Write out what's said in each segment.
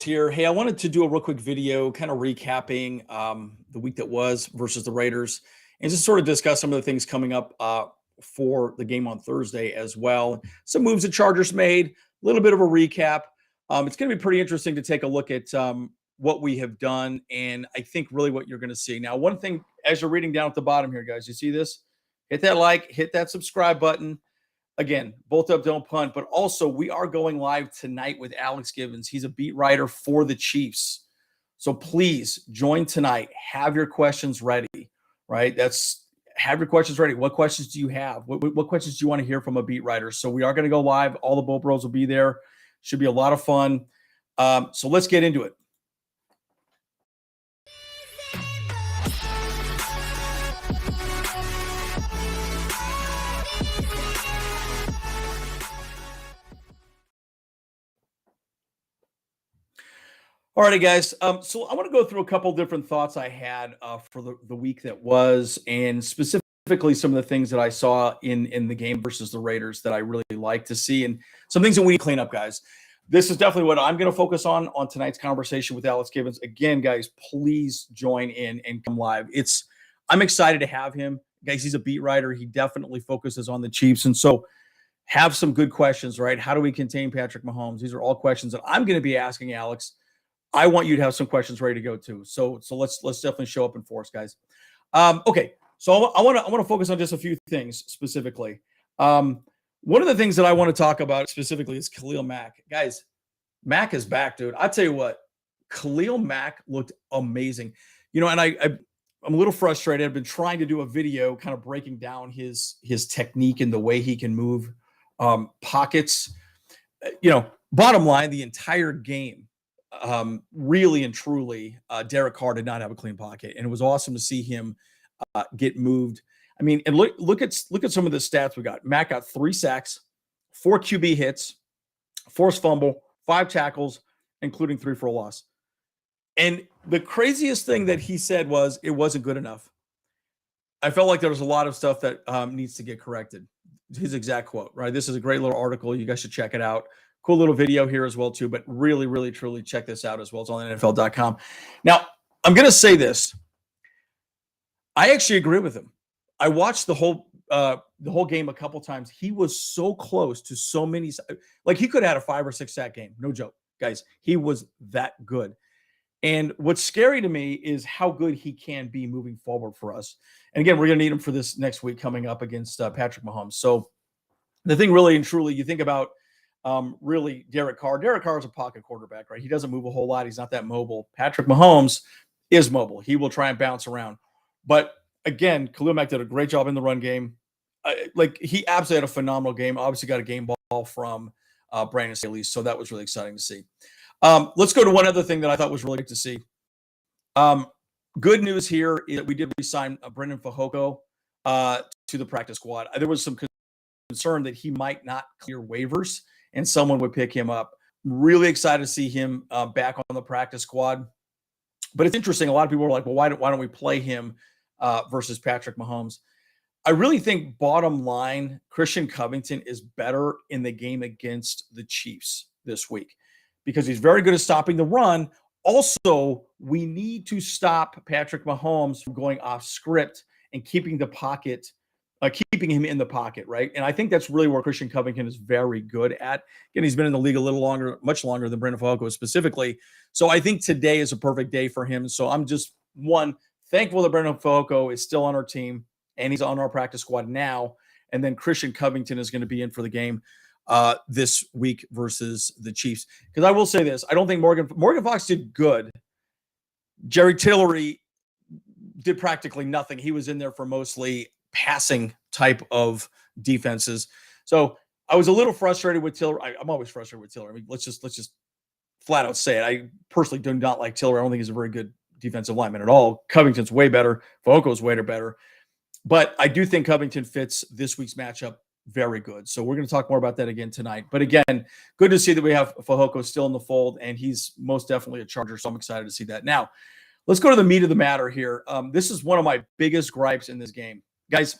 here. Hey, I wanted to do a real quick video kind of recapping the week that was versus the Raiders and just sort of discuss some of the things coming up for the game on Thursday as well. Some moves the Chargers made, a little bit of a recap. It's going to be pretty interesting to take a look at what we have done and I think really what you're going to see. Now, one thing, as you're reading down at the bottom here, guys, you see this? Hit that like, hit that subscribe button. Again, bolt up, don't punt, but also we are going live tonight with Alex Gibbons. He's a beat writer for the Chiefs. So please join tonight. Have your questions ready, right? Have your questions ready. What questions do you have? What questions do you want to hear from a beat writer? So we are going to go live. All the Bull Bros will be there. Should be a lot of fun. So let's get into it. All righty, guys. So I want to go through a couple different thoughts I had for the week that was, and specifically some of the things that I saw in the game versus the Raiders that I really like to see, and some things that we need to clean up, guys. This is definitely what I'm going to focus on tonight's conversation with Alex Gibbons. Again, guys, please join in and come live. I'm excited to have him. Guys, he's a beat writer. He definitely focuses on the Chiefs, and so have some good questions, right? How do we contain Patrick Mahomes? These are all questions that I'm going to be asking Alex. I want you to have some questions ready to go too. So let's definitely show up in force, guys. Okay, so I want to focus on just a few things specifically. One of the things that I want to talk about specifically is Khalil Mack. Guys, Mack is back, dude. I tell you what, Khalil Mack looked amazing. You know, and I'm a little frustrated. I've been trying to do a video kind of breaking down his technique and the way he can move pockets. You know, bottom line, the entire game. Really and truly, Derek Carr did not have a clean pocket, and it was awesome to see him get moved. I mean, and look at some of the stats we got. Mack got 3 sacks, 4 QB hits, forced fumble, 5 tackles, including 3 for a loss. And the craziest thing that he said was it wasn't good enough. I felt like there was a lot of stuff that needs to get corrected. His exact quote, right? This is a great little article. You guys should check it out. Cool little video here as well, too, but really, really, truly check this out as well. It's on NFL.com. Now, I'm going to say this. I actually agree with him. I watched the whole game a couple times. He was so close to so many. Like, he could have had a 5 or 6 sack game. No joke, guys. He was that good. And what's scary to me is how good he can be moving forward for us. And again, we're going to need him for this next week coming up against Patrick Mahomes. So the thing really and truly, you think about really Derek Carr. Derek Carr is a pocket quarterback, right? He doesn't move a whole lot. He's not that mobile. Patrick Mahomes is mobile. He will try and bounce around. But again, Khalil Mack did a great job in the run game. He absolutely had a phenomenal game. Obviously got a game ball from Brandon Staley, so that was really exciting to see. Let's go to one other thing that I thought was really good to see. Good news here is that we did resign Brendan Fukuko to the practice squad. There was some concern that he might not clear waivers and someone would pick him up. Really excited to see him back on the practice squad. But it's interesting. A lot of people were like, well, why don't we play him versus Patrick Mahomes? I really think bottom line, Christian Covington is better in the game against the Chiefs this week because he's very good at stopping the run. Also, we need to stop Patrick Mahomes from going off script and keeping the pocket keeping him in the pocket, right? And I think that's really where Christian Covington is very good at. Again, he's been in the league a little longer, much longer than Brendan Fukuko specifically. So I think today is a perfect day for him. So I'm just, thankful that Brendan Fukuko is still on our team and he's on our practice squad now. And then Christian Covington is going to be in for the game this week versus the Chiefs. Because I will say this, I don't think Morgan Fox did good. Jerry Tillery did practically nothing. He was in there for mostly passing type of defenses. So I was a little frustrated with Tiller. I'm always frustrated with Tiller. I mean, let's just flat out say it. I personally do not like Tiller. I don't think he's a very good defensive lineman at all. Covington's way better. Fukuko's way better. But I do think Covington fits this week's matchup very good. So we're going to talk more about that again tonight. But again, good to see that we have Fukuko still in the fold, and he's most definitely a Charger. So I'm excited to see that. Now, let's go to the meat of the matter here. This is one of my biggest gripes in this game. Guys,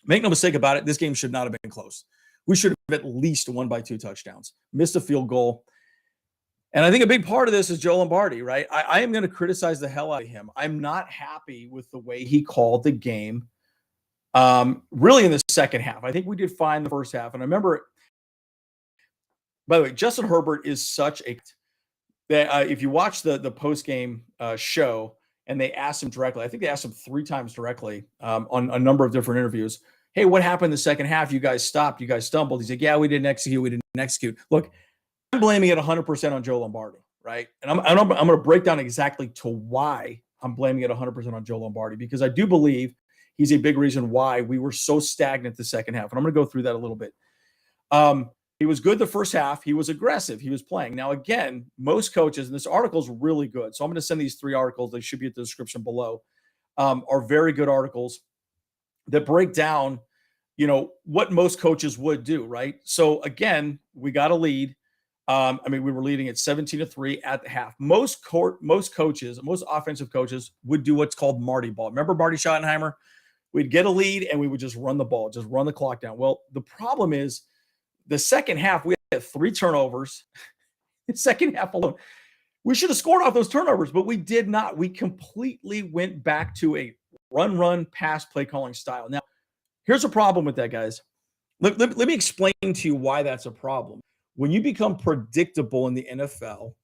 make no mistake about it. This game should not have been close. We should have at least won by 2 touchdowns. Missed a field goal. And I think a big part of this is Joe Lombardi, right? I am going to criticize the hell out of him. I'm not happy with the way he called the game, really in the second half. I think we did fine the first half. And I remember, by the way, Justin Herbert is such a that if you watch the post game show and they asked him directly, I think they asked him 3 times directly on a number of different interviews. Hey, what happened in the second half? You guys stopped. You guys stumbled. He's like, yeah, we didn't execute. We didn't execute. Look, I'm blaming it 100% on Joe Lombardi, right? And I'm going to break down exactly to why I'm blaming it 100% on Joe Lombardi, because I do believe he's a big reason why we were so stagnant the second half. And I'm going to go through that a little bit. He was good the first half. He was aggressive. He was playing. Now, again, most coaches, and this article is really good. So I'm going to send these 3 articles. They should be at the description below. Are very good articles that break down, what most coaches would do, right? So again, we got a lead. We were leading at 17-3 at the half. Most coaches, most offensive coaches would do what's called Marty ball. Remember Marty Schottenheimer? We'd get a lead and we would just run the ball, just run the clock down. Well, the problem is the second half, we had 3 turnovers. The second half alone. We should have scored off those turnovers, but we did not. We completely went back to a run, pass, play calling style. Now, here's a problem with that, guys. Let me explain to you why that's a problem. When you become predictable in the NFL,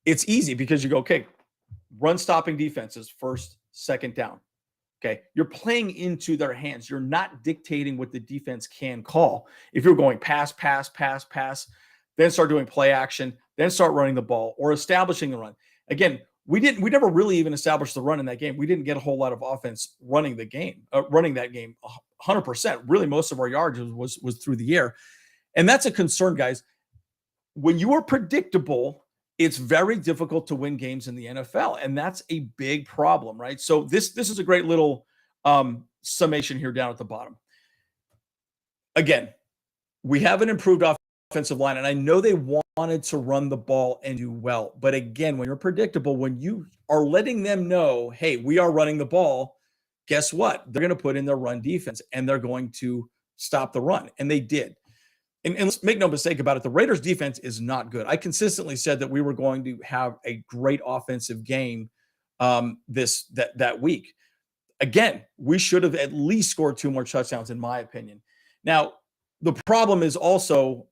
it's easy because you go, okay, run stopping defenses, first, second down. Okay. You're playing into their hands. You're not dictating what the defense can call. If you're going pass, then start doing play action, then start running the ball or establishing the run. Again, we never really even established the run in that game. We didn't get a whole lot of offense running that game 100%. Really, most of our yards was through the air. And that's a concern, guys. When you are predictable, it's very difficult to win games in the NFL, and that's a big problem, right? So this is a great little summation here down at the bottom. Again, we have an improved offensive line, and I know they wanted to run the ball and do well. But again, when you're predictable, when you are letting them know, hey, we are running the ball, guess what? They're going to put in their run defense, and they're going to stop the run, and they did. And let's make no mistake about it, the Raiders defense is not good. I consistently said that we were going to have a great offensive game that week. Again, we should have at least scored 2 more touchdowns, in my opinion. Now, the problem is also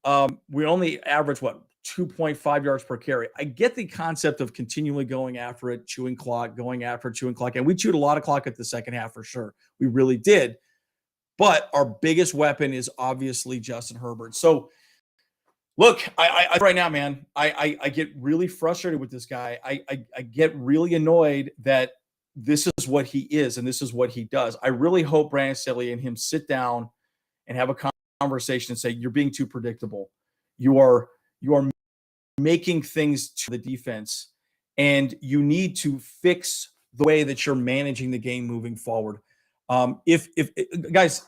we only average, 2.5 yards per carry. I get the concept of continually going after it, chewing clock, and we chewed a lot of clock at the second half for sure. We really did. But our biggest weapon is obviously Justin Herbert. So, look, I right now, man, I get really frustrated with this guy. I get really annoyed that this is what he is and this is what he does. I really hope Brandon Staley and him sit down and have a conversation and say, you're being too predictable. You are making things to the defense, and you need to fix the way that you're managing the game moving forward. If guys,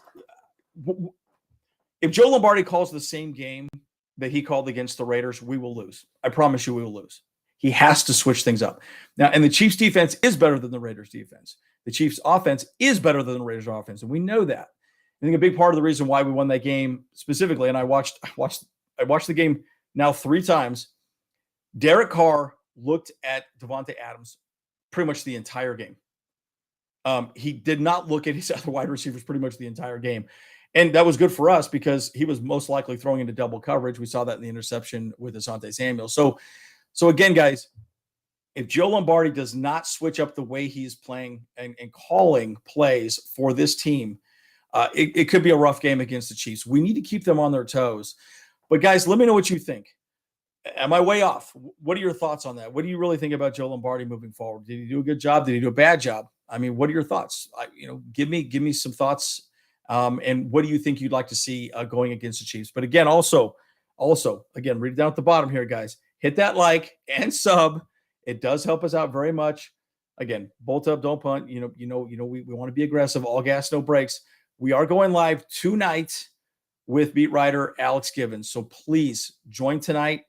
if Joe Lombardi calls the same game that he called against the Raiders, we will lose. I promise you we will lose. He has to switch things up. Now, and the Chiefs defense is better than the Raiders defense. The Chiefs offense is better than the Raiders offense, and we know that. I think a big part of the reason why we won that game specifically, and I watched the game now 3 times. Derek Carr looked at Devontae Adams pretty much the entire game. He did not look at his other wide receivers pretty much the entire game. And that was good for us because he was most likely throwing into double coverage. We saw that in the interception with Asante Samuel. So again, guys, if Joe Lombardi does not switch up the way he's playing and calling plays for this team, it could be a rough game against the Chiefs. We need to keep them on their toes. But guys, let me know what you think. Am I way off? What are your thoughts on that? What do you really think about Joe Lombardi moving forward? Did he do a good job? Did he do a bad job? I mean, what are your thoughts? Give me some thoughts. And what do you think you'd like to see going against the Chiefs? But again, also, again, read it down at the bottom here, guys. Hit that like and sub. It does help us out very much. Again, bolt up, don't punt. We want to be aggressive. All gas, no brakes. We are going live tonight with beat writer Alex Givens. So please join tonight.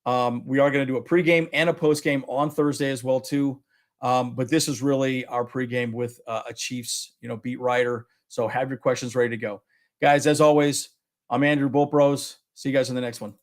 We are going to do a pregame and a postgame on Thursday as well too. But this is really our pregame with a Chiefs, beat writer. So have your questions ready to go. Guys, as always, I'm Andrew Bultbros. See you guys in the next one.